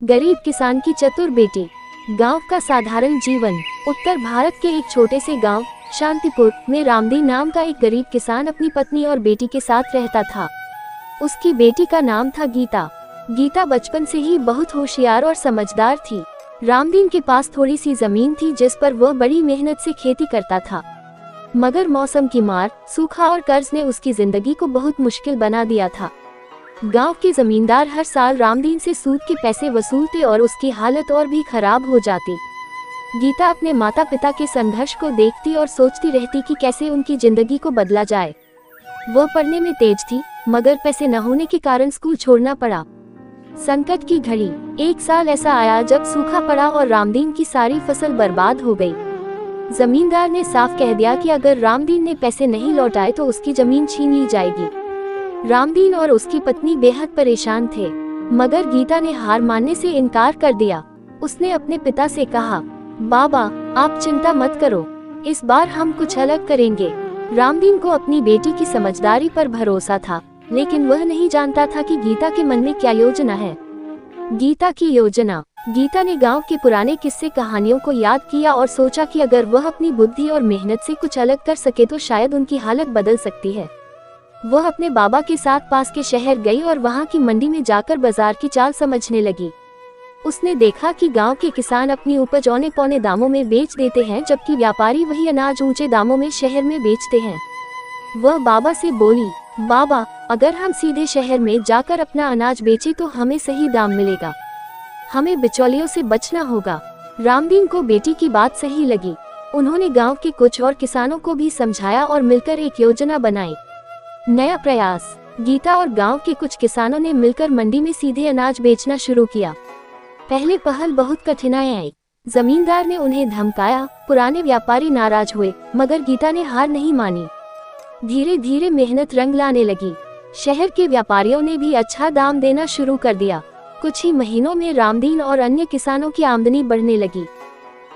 गरीब किसान की चतुर बेटी। गांव का साधारण जीवन। उत्तर भारत के एक छोटे से गांव शांतिपुर में रामदीन नाम का एक गरीब किसान अपनी पत्नी और बेटी के साथ रहता था। उसकी बेटी का नाम था गीता। गीता बचपन से ही बहुत होशियार और समझदार थी। रामदीन के पास थोड़ी सी जमीन थी जिस पर वह बड़ी मेहनत से खेती करता था, मगर मौसम की मार, सूखा और कर्ज ने उसकी जिंदगी को बहुत मुश्किल बना दिया था। गांव के जमींदार हर साल रामदीन से सूद के पैसे वसूलते और उसकी हालत और भी खराब हो जाती। गीता अपने माता पिता के संघर्ष को देखती और सोचती रहती कि कैसे उनकी जिंदगी को बदला जाए। वह पढ़ने में तेज थी, मगर पैसे न होने के कारण स्कूल छोड़ना पड़ा। संकट की घड़ी। एक साल ऐसा आया जब सूखा पड़ा और रामदीन की सारी फसल बर्बाद हो गई। जमींदार ने साफ कह दिया कि अगर रामदीन ने पैसे नहीं लौटाए तो उसकी जमीन छीन ली जाएगी। रामदीन और उसकी पत्नी बेहद परेशान थे, मगर गीता ने हार मानने से इनकार कर दिया। उसने अपने पिता से कहा, बाबा, आप चिंता मत करो, इस बार हम कुछ अलग करेंगे। रामदीन को अपनी बेटी की समझदारी पर भरोसा था, लेकिन वह नहीं जानता था कि गीता के मन में क्या योजना है। गीता की योजना। गीता ने गांव के पुराने किस्से कहानियों को याद किया और सोचा कि अगर वह अपनी बुद्धि और मेहनत से कुछ अलग कर सके तो शायद उनकी हालत बदल सकती है। वह अपने बाबा के साथ पास के शहर गई और वहां की मंडी में जाकर बाजार की चाल समझने लगी। उसने देखा कि गांव के किसान अपनी उपज औने पौने दामों में बेच देते हैं, जबकि व्यापारी वही अनाज ऊंचे दामों में शहर में बेचते हैं। वह बाबा से बोली, बाबा, अगर हम सीधे शहर में जाकर अपना अनाज बेचे तो हमें सही दाम मिलेगा, हमें बिचौलियों से बचना होगा। रामदीन को बेटी की बात सही लगी। उन्होंने गांव के कुछ और किसानों को भी समझाया और मिलकर एक योजना बनाई। नया प्रयास। गीता और गांव के कुछ किसानों ने मिलकर मंडी में सीधे अनाज बेचना शुरू किया। पहले पहल बहुत कठिनाई आई। जमींदार ने उन्हें धमकाया, पुराने व्यापारी नाराज हुए, मगर गीता ने हार नहीं मानी। धीरे धीरे मेहनत रंग लाने लगी। शहर के व्यापारियों ने भी अच्छा दाम देना शुरू कर दिया। कुछ ही महीनों में रामदीन और अन्य किसानों की आमदनी बढ़ने लगी।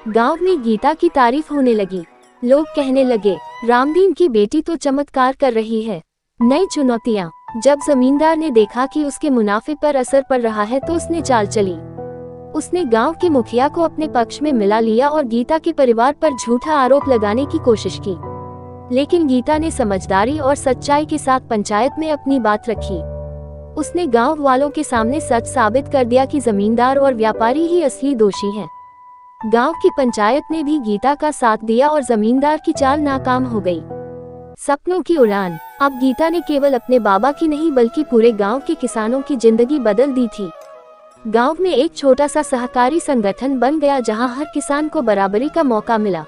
गांव में गीता की तारीफ होने लगी। लोग कहने लगे, रामदीन की बेटी तो चमत्कार कर रही है। नई चुनौतियां। जब जमींदार ने देखा कि उसके मुनाफे पर असर पड़ रहा है तो उसने चाल चली। उसने गांव के मुखिया को अपने पक्ष में मिला लिया और गीता के परिवार पर झूठा आरोप लगाने की कोशिश की। लेकिन गीता ने समझदारी और सच्चाई के साथ पंचायत में अपनी बात रखी। उसने गांव वालों के सामने सच साबित कर दिया कि जमींदार और व्यापारी ही असली दोषी हैं। गांव की पंचायत ने भी गीता का साथ दिया और जमींदार की चाल नाकाम हो गई। सपनों की उड़ान। अब गीता ने केवल अपने बाबा की नहीं बल्कि पूरे गांव के किसानों की जिंदगी बदल दी थी। गांव में एक छोटा सा सहकारी संगठन बन गया जहां हर किसान को बराबरी का मौका मिला।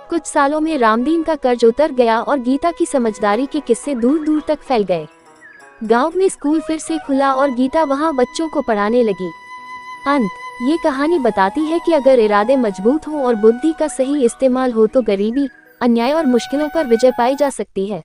कुछ सालों में रामदीन का कर्ज उतर गया और गीता की समझदारी के किस्से दूर दूर तक फैल गए। गांव में स्कूल फिर से खुला और गीता वहां बच्चों को पढ़ाने लगी। अंत। ये कहानी बताती है कि अगर इरादे मजबूत हों और बुद्धि का सही इस्तेमाल हो तो गरीबी, अन्याय और मुश्किलों पर विजय पाई जा सकती है।